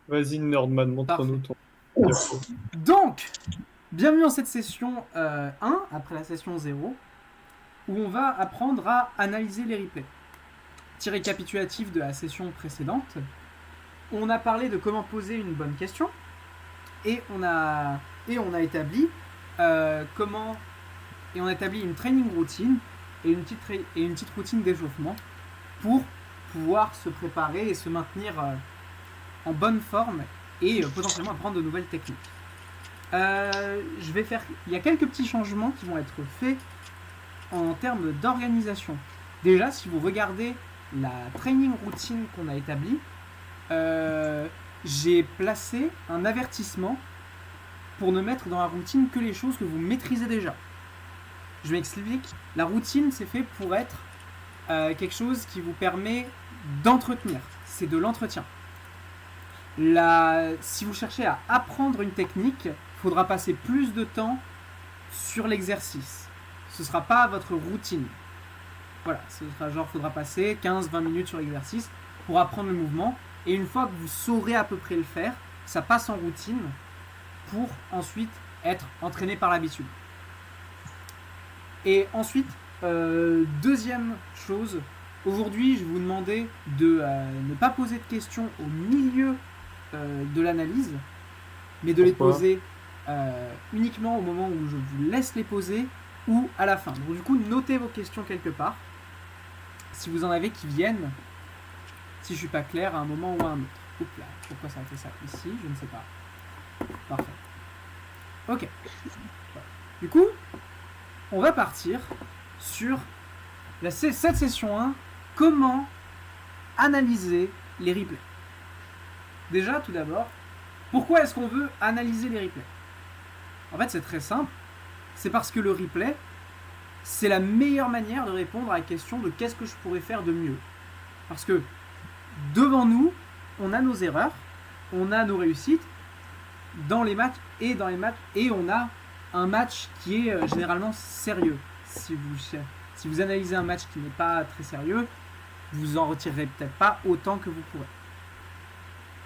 Vas-y, Nerdman, montre-nous Parfait. ton diapo. Donc, bienvenue dans cette session 1, après la session 0, où on va apprendre à analyser les replays. Petit récapitulatif de la session précédente. On a parlé de comment poser une bonne question, et on a établi on a établi une training routine et une petite routine d'échauffement pour pouvoir se préparer et se maintenir en bonne forme et potentiellement apprendre de nouvelles techniques. Il y a quelques petits changements qui vont être faits en termes d'organisation. Déjà, si vous regardez la training routine qu'on a établie, j'ai placé un avertissement pour ne mettre dans la routine que les choses que vous maîtrisez déjà. Je m'explique. La routine, c'est fait pour être quelque chose qui vous permet d'entretenir. C'est de l'entretien. Si vous cherchez à apprendre une technique, il faudra passer plus de temps sur l'exercice. Ce ne sera pas votre routine. Voilà, faudra passer 15-20 minutes sur l'exercice pour apprendre le mouvement. Et une fois que vous saurez à peu près le faire, ça passe en routine pour ensuite être entraîné par l'habitude. Et ensuite, deuxième chose, aujourd'hui je vais vous demander de ne pas poser de questions au milieu de l'analyse, mais de les poser uniquement au moment où je vous laisse les poser ou à la fin. Donc du coup, notez vos questions quelque part, si vous en avez qui viennent, si je suis pas clair à un moment ou à un autre. Oups là, pourquoi ça a fait ça ici, je ne sais pas. Parfait. Ok. Du coup, on va partir sur cette session 1, comment analyser les replays. Déjà, tout d'abord, pourquoi est-ce qu'on veut analyser les replays? En fait, c'est très simple. C'est parce que le replay, c'est la meilleure manière de répondre à la question de qu'est-ce que je pourrais faire de mieux. Parce que devant nous, on a nos erreurs, on a nos réussites dans les matchs, et on a un match qui est généralement sérieux. Si vous analysez un match qui n'est pas très sérieux, vous en retirerez peut-être pas autant que vous pourrez.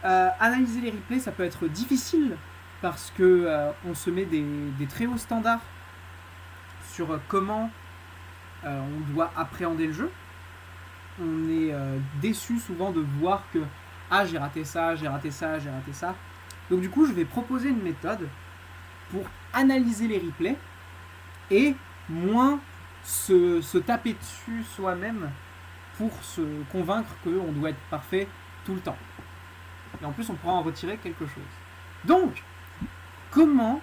Analyser les replays, ça peut être difficile parce que on se met des très hauts standards sur comment on doit appréhender le jeu. On est déçu souvent de voir que j'ai raté ça. Donc du coup, je vais proposer une méthode pour analyser les replays et moins se taper dessus soi-même pour se convaincre qu'on doit être parfait tout le temps. Et en plus, on pourra en retirer quelque chose. Donc, comment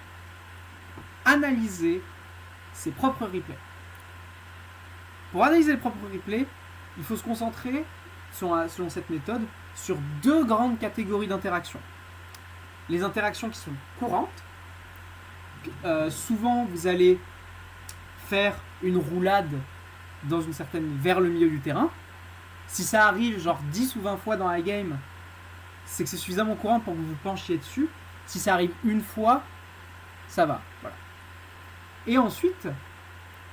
analyser ses propres replays? Pour analyser les propres replays, il faut se concentrer, selon cette méthode, sur deux grandes catégories d'interactions. Les interactions qui sont courantes. Souvent, vous allez faire une roulade vers le milieu du terrain. Si ça arrive genre 10 ou 20 fois dans la game, c'est que c'est suffisamment courant pour que vous vous penchiez dessus. Si ça arrive une fois, ça va. Voilà. Et ensuite,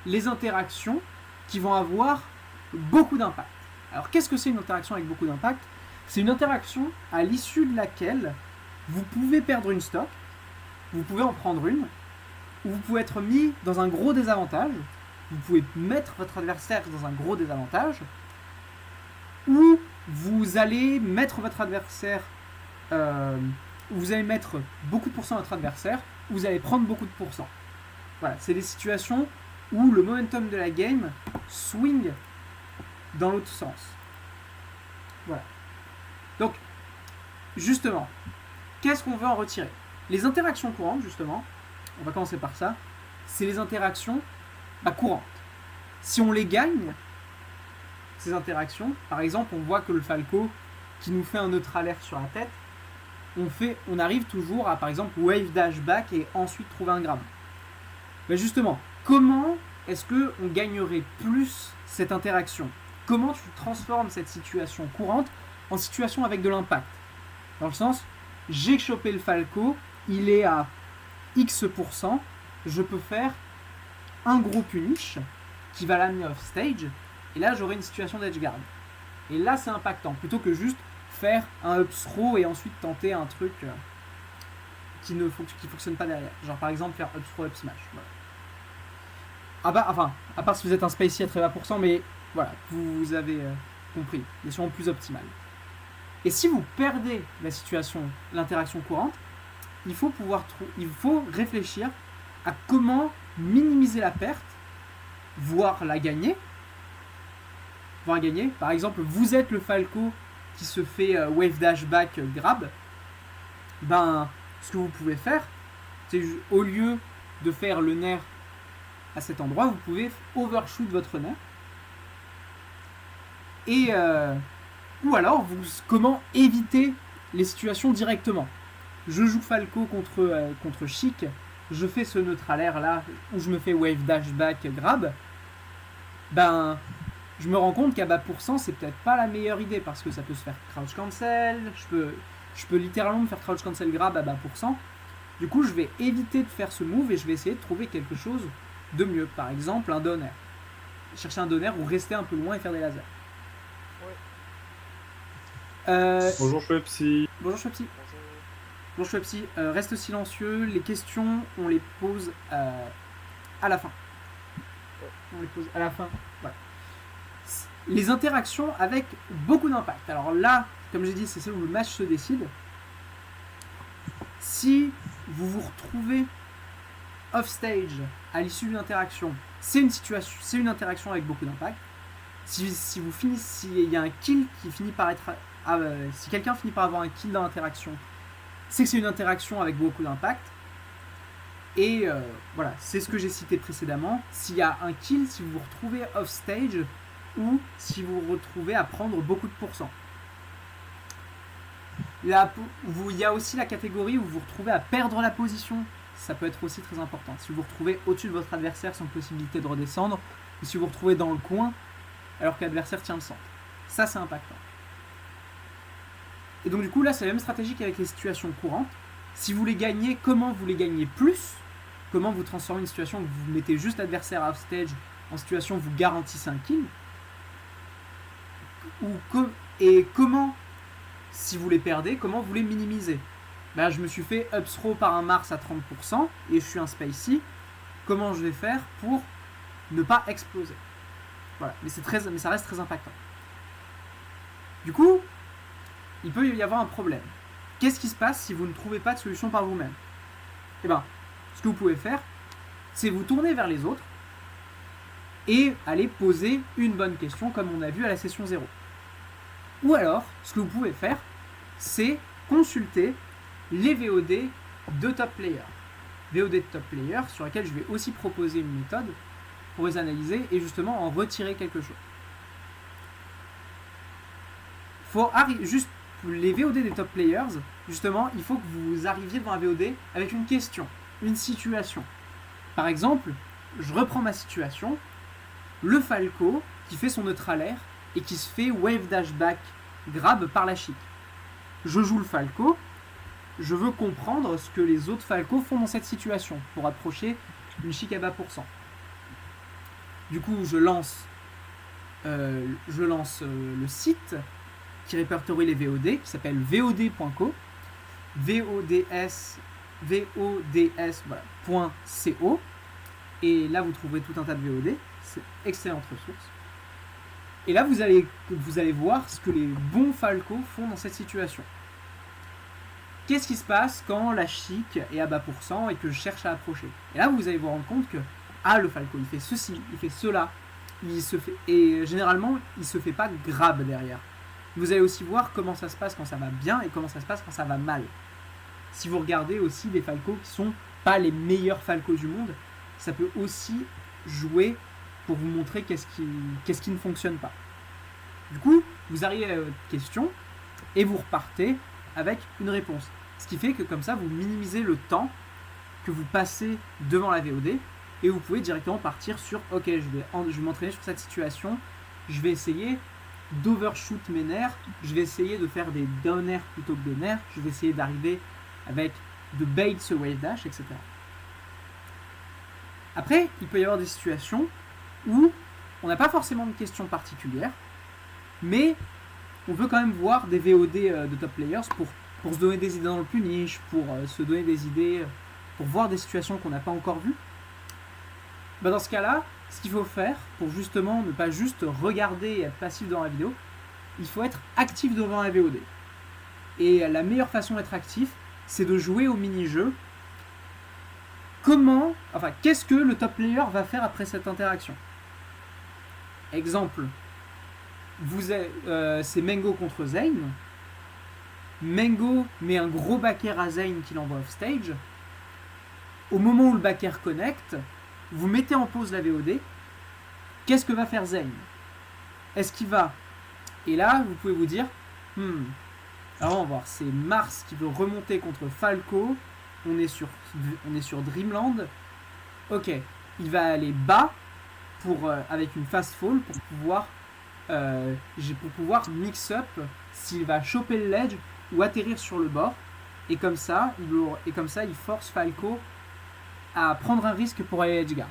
les interactions qui vont avoir beaucoup d'impact. Alors, qu'est-ce que c'est une interaction avec beaucoup d'impact? C'est une interaction à l'issue de laquelle vous pouvez perdre une stock, vous pouvez en prendre une, ou vous pouvez être mis dans un gros désavantage, vous pouvez mettre votre adversaire dans un gros désavantage, ou vous allez mettre votre adversaire, vous allez mettre beaucoup de pourcents à votre adversaire, ou vous allez prendre beaucoup de pourcents. Voilà, c'est des situations où le momentum de la game swing dans l'autre sens. Voilà. Donc, justement, qu'est-ce qu'on veut en retirer? Les interactions courantes, justement, on va commencer par ça, c'est les interactions courantes. Si on les gagne, ces interactions, par exemple, on voit que le Falco, qui nous fait un neutre alert sur la tête, on arrive toujours à, par exemple, wave dash back et ensuite trouver un gramme. Ben justement, comment est-ce qu'on gagnerait plus cette interaction? Comment tu transformes cette situation courante en situation avec de l'impact? Dans le sens, j'ai chopé le Falco, il est à X%, je peux faire un gros punish qui va l'amener off stage, et là j'aurai une situation d'edge guard. Et là c'est impactant, plutôt que juste faire un up throw et ensuite tenter un truc qui fonctionne pas derrière. Genre par exemple faire up throw up smash. Voilà. Ah bah, enfin, à part si vous êtes un Spacey à très bas pourcent, mais voilà, vous avez compris, mais sûrement plus optimal. Et si vous perdez la situation, l'interaction courante, il faut réfléchir à comment minimiser la perte, voire la gagner. Par exemple, vous êtes le Falco qui se fait wave dash back grab. Ben, ce que vous pouvez faire, c'est au lieu de faire le nerf à cet endroit, vous pouvez overshoot votre nerf. Et ou alors, comment éviter les situations directement. Je joue Falco contre Chic, je fais ce neutralaire là, où je me fais wave dash back grab. Ben, je me rends compte qu'à bas pourcent, c'est peut-être pas la meilleure idée, parce que ça peut se faire crouch cancel, je peux littéralement me faire crouch cancel grab à bas pourcent. Du coup, je vais éviter de faire ce move et je vais essayer de trouver quelque chose de mieux. Par exemple, un down air. Chercher un down air ou rester un peu loin et faire des lasers. Bonjour Schwepsi. Bonjour Schwepsi. Bonjour Schwepsi. Reste silencieux. Les questions, on les pose à la fin. On les pose à la fin. Voilà. Les interactions avec beaucoup d'impact. Alors là, comme j'ai dit, c'est celle où le match se décide. Si vous vous retrouvez off stage à l'issue d'une interaction, c'est une interaction avec beaucoup d'impact. Si il y a un kill qui finit par être, si quelqu'un finit par avoir un kill dans l'interaction, c'est que c'est une interaction avec beaucoup d'impact. Et voilà, c'est ce que j'ai cité précédemment. S'il y a un kill, si vous vous retrouvez off stage ou si vous vous retrouvez à prendre beaucoup de pourcents. Il y a aussi la catégorie où vous vous retrouvez à perdre la position. Ça peut être aussi très important. Si vous vous retrouvez au-dessus de votre adversaire sans possibilité de redescendre, ou si vous vous retrouvez dans le coin alors que l'adversaire tient le centre. Ça, c'est impactant. Et donc du coup, là, c'est la même stratégie qu'avec les situations courantes. Si vous les gagnez, comment vous les gagnez plus? Comment vous transformez une situation où vous mettez juste l'adversaire off stage en situation où vous garantissez un kill? Et comment, si vous les perdez, comment vous les minimisez? Ben, je me suis fait up throw par un Mars à 30% et je suis un Spacey. Comment je vais faire pour ne pas exploser? Voilà, mais ça reste très impactant. Du coup, il peut y avoir un problème. Qu'est-ce qui se passe si vous ne trouvez pas de solution par vous-même? Eh bien, ce que vous pouvez faire, c'est vous tourner vers les autres et aller poser une bonne question comme on a vu à la session 0. Ou alors, ce que vous pouvez faire, c'est consulter les VOD de top players. VOD de top players sur lesquels je vais aussi proposer une méthode pour les analyser et justement en retirer quelque chose. Juste les VOD des top players, justement, il faut que vous arriviez devant un VOD avec une question, une situation. Par exemple, je reprends ma situation, le Falco qui fait son neutralaire et qui se fait wave dash back grab par la Chic. Je joue le Falco, je veux comprendre ce que les autres Falcos font dans cette situation pour approcher une Chic à bas pourcent. Du coup, je lance le site qui répertorie les VOD, qui s'appelle vod.co, vods.co, et là vous trouverez tout un tas de VOD, c'est excellente ressource. Et là vous allez voir ce que les bons Falcos font dans cette situation. Qu'est-ce qui se passe quand la Chic est à bas pourcent et que je cherche à approcher? Et là vous allez vous rendre compte que le Falco il fait ceci, il fait cela, et généralement il se fait pas grab derrière. Vous allez aussi voir comment ça se passe quand ça va bien et comment ça se passe quand ça va mal. Si vous regardez aussi des Falcos qui sont pas les meilleurs Falcos du monde, ça peut aussi jouer pour vous montrer qu'est-ce qui ne fonctionne pas. Du coup, vous arrivez à votre question et vous repartez avec une réponse. Ce qui fait que comme ça, vous minimisez le temps que vous passez devant la VOD et vous pouvez directement partir sur « Ok, je vais m'entraîner sur cette situation, je vais essayer d'overshoot mes nerfs, je vais essayer de faire des down air plutôt que des nerfs, je vais essayer d'arriver avec de bait ce wave dash, etc. » Après, il peut y avoir des situations où on n'a pas forcément de questions particulières, mais on peut quand même voir des VOD de top players pour se donner des idées dans le punish, pour se donner des idées, pour voir des situations qu'on n'a pas encore vues. Bah dans ce cas-là, ce qu'il faut faire pour justement ne pas juste regarder et être passif devant la vidéo, il faut être actif devant la VOD. Et la meilleure façon d'être actif, c'est de jouer au mini-jeu. Qu'est-ce que le top player va faire après cette interaction? Exemple, c'est Mengo contre Zane. Mengo met un gros backer à Zane qui l'envoie off stage. Au moment où le backer connecte, vous mettez en pause la VOD. Qu'est-ce que va faire Zane? Est-ce qu'il va... Et là, vous pouvez vous dire, alors on va voir, c'est Mars qui veut remonter contre Falco. On est sur Dreamland. Ok, il va aller bas avec une fast fall pour pouvoir mix up s'il va choper le ledge ou atterrir sur le bord. Et comme ça, il force Falco à prendre un risque pour aller edge guard.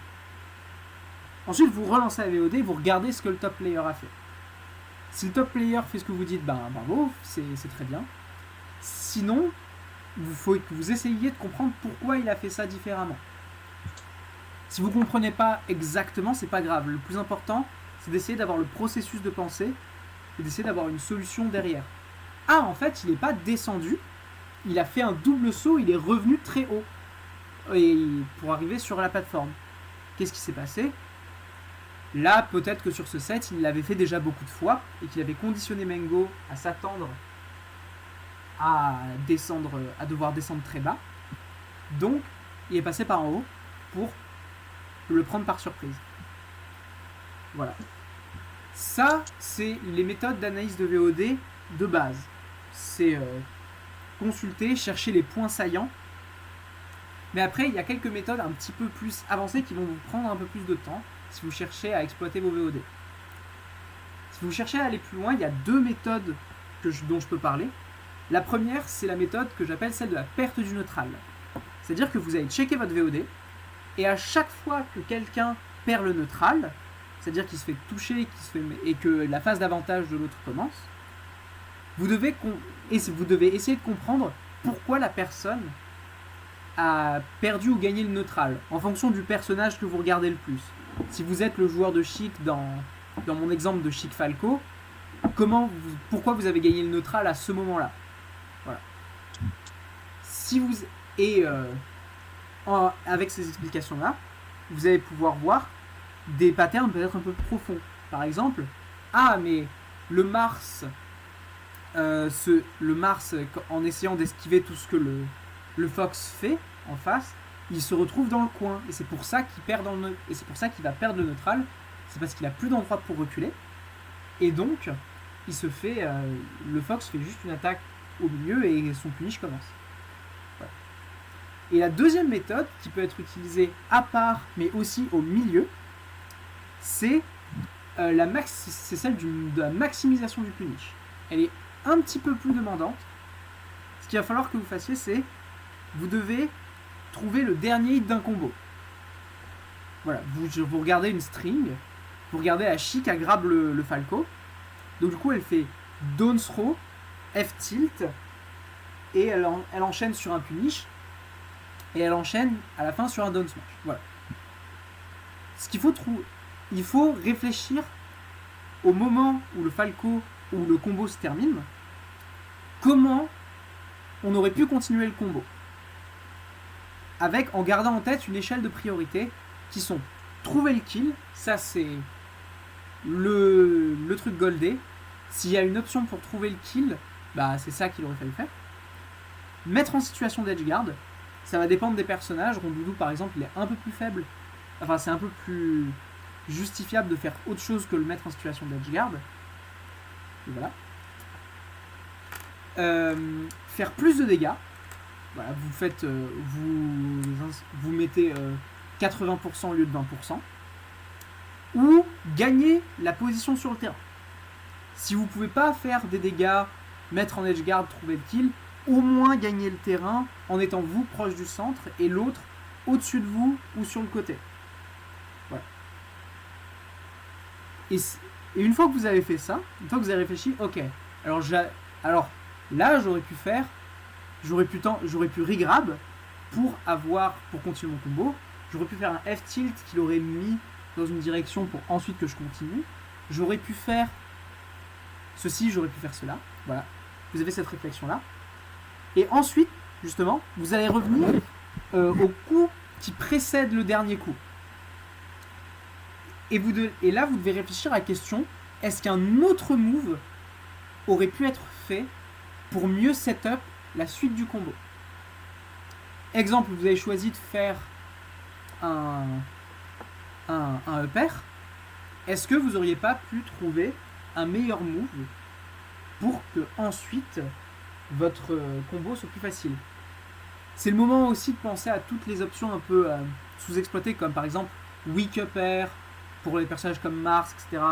Ensuite, vous relancez la VOD, vous regardez ce que le top player a fait. Si le top player fait ce que vous dites, bravo, c'est très bien. Sinon, il faut que vous essayiez de comprendre pourquoi il a fait ça différemment. Si vous ne comprenez pas exactement, c'est pas grave. Le plus important, c'est d'essayer d'avoir le processus de pensée et d'essayer d'avoir une solution derrière. Ah, en fait, il n'est pas descendu. Il a fait un double saut, il est revenu très haut. Et pour arriver sur la plateforme. Qu'est-ce qui s'est passé? Là, peut-être que sur ce set, il l'avait fait déjà beaucoup de fois et qu'il avait conditionné Mengo à s'attendre à devoir descendre très bas. Donc, il est passé par en haut pour le prendre par surprise. Voilà. Ça, c'est les méthodes d'analyse de VOD de base. C'est consulter, chercher les points saillants. Mais après, il y a quelques méthodes un petit peu plus avancées qui vont vous prendre un peu plus de temps si vous cherchez à exploiter vos VOD. Si vous cherchez à aller plus loin, il y a deux méthodes dont je peux parler. La première, c'est la méthode que j'appelle celle de la perte du neutral. C'est-à-dire que vous allez checker votre VOD, et à chaque fois que quelqu'un perd le neutral, c'est-à-dire qu'il se fait toucher et que la phase d'avantage de l'autre commence, vous devez essayer de comprendre pourquoi la personne a perdu ou gagné le neutral, en fonction du personnage que vous regardez le plus. Si vous êtes le joueur de Chic dans mon exemple de Chic Falco, pourquoi vous avez gagné le neutral à ce moment-là? Voilà. Avec ces explications-là, vous allez pouvoir voir des patterns peut-être un peu profonds. Par exemple, mais le Mars, en essayant d'esquiver tout ce que le Fox fait en face, il se retrouve dans le coin et c'est pour ça qu'il va perdre le neutral. C'est parce qu'il a plus d'endroit pour reculer et donc le Fox fait juste une attaque au milieu et son punish commence. Voilà. Et la deuxième méthode qui peut être utilisée à part mais aussi au milieu, c'est celle de la maximisation du punish. Elle est un petit peu plus demandante. Ce qu'il va falloir que vous fassiez, c'est vous devez trouver le dernier hit d'un combo. Voilà, vous regardez une string, vous regardez la Chic, elle grabe le Falco. Donc du coup, elle fait down throw, F tilt, et elle enchaîne sur un punish, et elle enchaîne à la fin sur un down smash. Voilà. Il faut réfléchir au moment où le Falco ou le combo se termine, comment on aurait pu continuer le combo. En gardant en tête une échelle de priorité qui sont trouver le kill, ça c'est le truc goldé. S'il y a une option pour trouver le kill, c'est ça qu'il aurait fallu faire. Mettre en situation d'edge guard, ça va dépendre des personnages. Rondoudou par exemple, il est un peu plus faible. Enfin, c'est un peu plus justifiable de faire autre chose que le mettre en situation d'edge guard. Et voilà. Faire plus de dégâts. Voilà, vous mettez 80% au lieu de 20%. Ou gagner la position sur le terrain. Si vous ne pouvez pas faire des dégâts, mettre en edge guard, trouver le kill, au moins gagner le terrain en étant vous proche du centre et l'autre au-dessus de vous ou sur le côté. Voilà. Et une fois que vous avez fait ça, une fois que vous avez réfléchi, ok, Alors, alors là, j'aurais pu regrab pour continuer mon combo. J'aurais pu faire un F-tilt qui l'aurait mis dans une direction pour ensuite que je continue. J'aurais pu faire ceci, j'aurais pu faire cela. Voilà. Vous avez cette réflexion-là. Et ensuite, justement, vous allez revenir au coup qui précède le dernier coup. Et là, vous devez réfléchir à la question, est-ce qu'un autre move aurait pu être fait pour mieux setup la suite du combo? Exemple, vous avez choisi de faire un upper. Est-ce que vous auriez pas pu trouver un meilleur move pour que ensuite votre combo soit plus facile? C'est le moment aussi de penser à toutes les options un peu sous-exploitées, comme par exemple weak upper pour les personnages comme Mars, etc.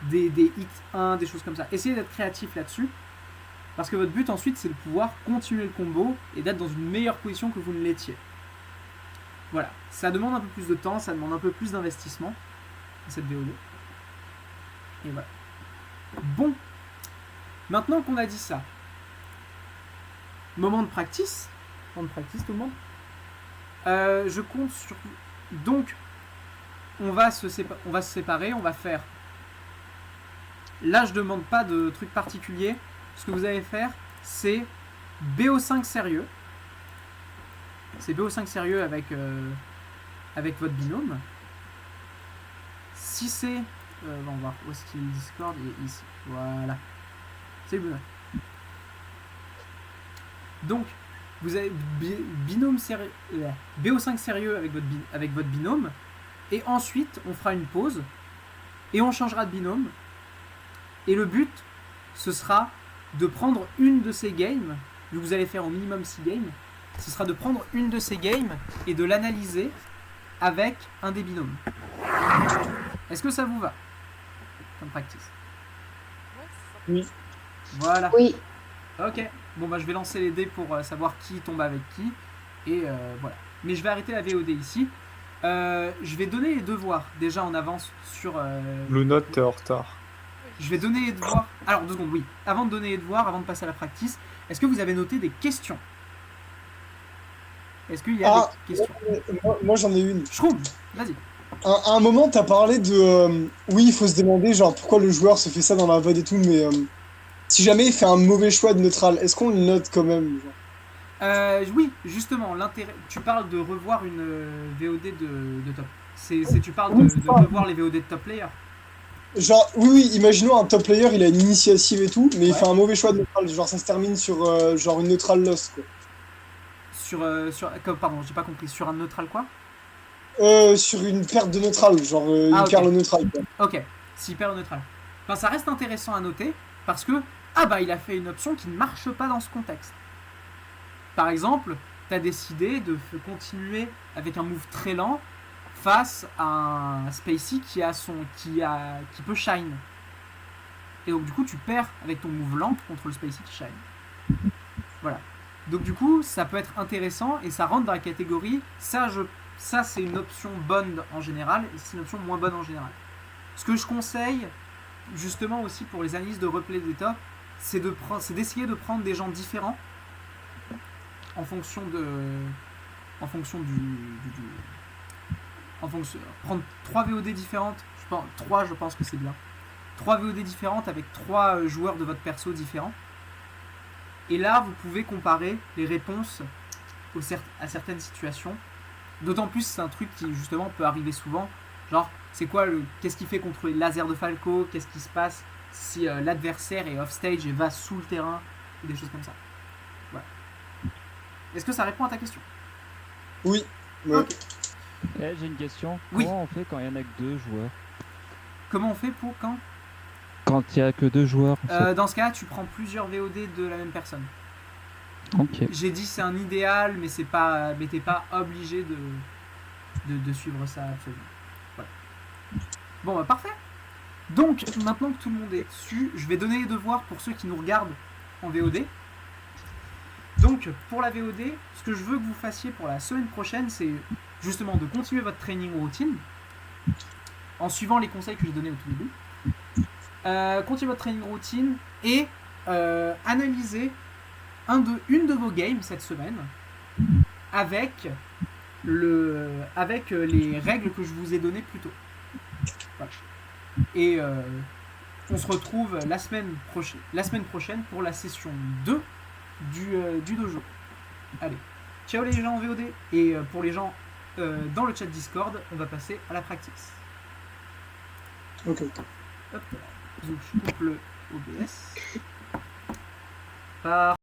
Des X1, des choses comme ça. Essayez d'être créatif là-dessus, parce que votre but ensuite c'est de pouvoir continuer le combo et d'être dans une meilleure position que vous ne l'étiez. Voilà, ça demande un peu plus de temps, ça demande un peu plus d'investissement, cette VOD. Et voilà. Bon, maintenant qu'on a dit ça, moment de practice tout le monde. Je compte sur... Donc, on va se séparer, on va faire... Là, je demande pas de trucs particuliers. Ce que vous allez faire, c'est BO5 sérieux. C'est BO5 sérieux avec votre binôme. Si c'est... on va voir où est-ce qu'il est Discord. Il est ici. Voilà. C'est bon. Donc, vous avez binôme sérieux, BO5 sérieux avec votre binôme. Et ensuite, on fera une pause. Et on changera de binôme. Et le but, ce sera de prendre une de ces games. Vu que vous allez faire au minimum 6 games. Ce sera de prendre une de ces games et de l'analyser avec un des binômes. Est-ce que ça vous va comme practice? Oui. Voilà. Oui. Ok. Bon, bah je vais lancer les dés pour savoir qui tombe avec qui. Et voilà. Mais je vais arrêter la VOD ici. Je vais donner les devoirs déjà en avance sur... Blue Note, t'es en retard. Je vais donner les devoirs... Alors, 2 secondes, oui. Avant de donner les devoirs, avant de passer à la practice, est-ce que vous avez noté des questions? Est-ce qu'il y a des questions? Moi j'en ai une. Shroom, vas-y. À un moment, t'as parlé de... oui, il faut se demander genre pourquoi le joueur se fait ça dans la VOD et tout, mais si jamais il fait un mauvais choix de neutral, est-ce qu'on le note quand même genre Oui, justement, l'intérêt... Tu parles de revoir une VOD de top. Tu parles de revoir les VOD de top player. Genre, oui, imaginons un top player, il a une initiative et tout, mais il fait un mauvais choix de neutral, genre ça se termine sur genre une neutral loss, quoi. Pardon, j'ai pas compris. Sur un neutral quoi? Sur une perte de neutral, genre il perd le neutral, quoi. Ok, s'il perd le neutral. Enfin, ça reste intéressant à noter, parce que, il a fait une option qui ne marche pas dans ce contexte. Par exemple, t'as décidé de continuer avec un move très lent face à un Spacey qui peut shine. Et donc du coup tu perds avec ton move lent contre le Spacey qui shine. Voilà. Donc du coup ça peut être intéressant et ça rentre dans la catégorie ça c'est une option bonne en général et c'est une option moins bonne en général. Ce que je conseille justement aussi pour les analyses de replay d'état, c'est d'essayer de prendre des gens différents en fonction prendre 3 VOD différentes, je pense que c'est bien. 3 VOD différentes avec 3 joueurs de votre perso différents. Et là, vous pouvez comparer les réponses à certaines situations. D'autant plus, c'est un truc qui justement peut arriver souvent. Genre, qu'est-ce qu'il fait contre les lasers de Falco? Qu'est-ce qui se passe si l'adversaire est off-stage et va sous le terrain? Ou des choses comme ça. Voilà. Est-ce que ça répond à ta question? Oui. Ouais. Okay. J'ai une question. Oui. Comment on fait quand il n'y en a que 2 joueurs? Comment on fait pour quand il n'y a que 2 joueurs dans ce cas, tu prends plusieurs VOD de la même personne. Ok. J'ai dit c'est un idéal, mais t'es pas obligé de suivre ça absolument. Voilà. Bon, parfait. Donc, maintenant que tout le monde est dessus, je vais donner les devoirs pour ceux qui nous regardent en VOD. Donc, pour la VOD, ce que je veux que vous fassiez pour la semaine prochaine, c'est justement de continuer votre training routine en suivant les conseils que j'ai donnés au tout début. Continuez votre training routine et analyser une de vos games cette semaine avec les règles que je vous ai données plus tôt. Voilà. Et on se retrouve la semaine prochaine pour la session 2 du dojo. Allez, ciao les gens en VOD. Et pour les gens dans le chat Discord, on va passer à la practice. Ok. Hop, donc je coupe le OBS.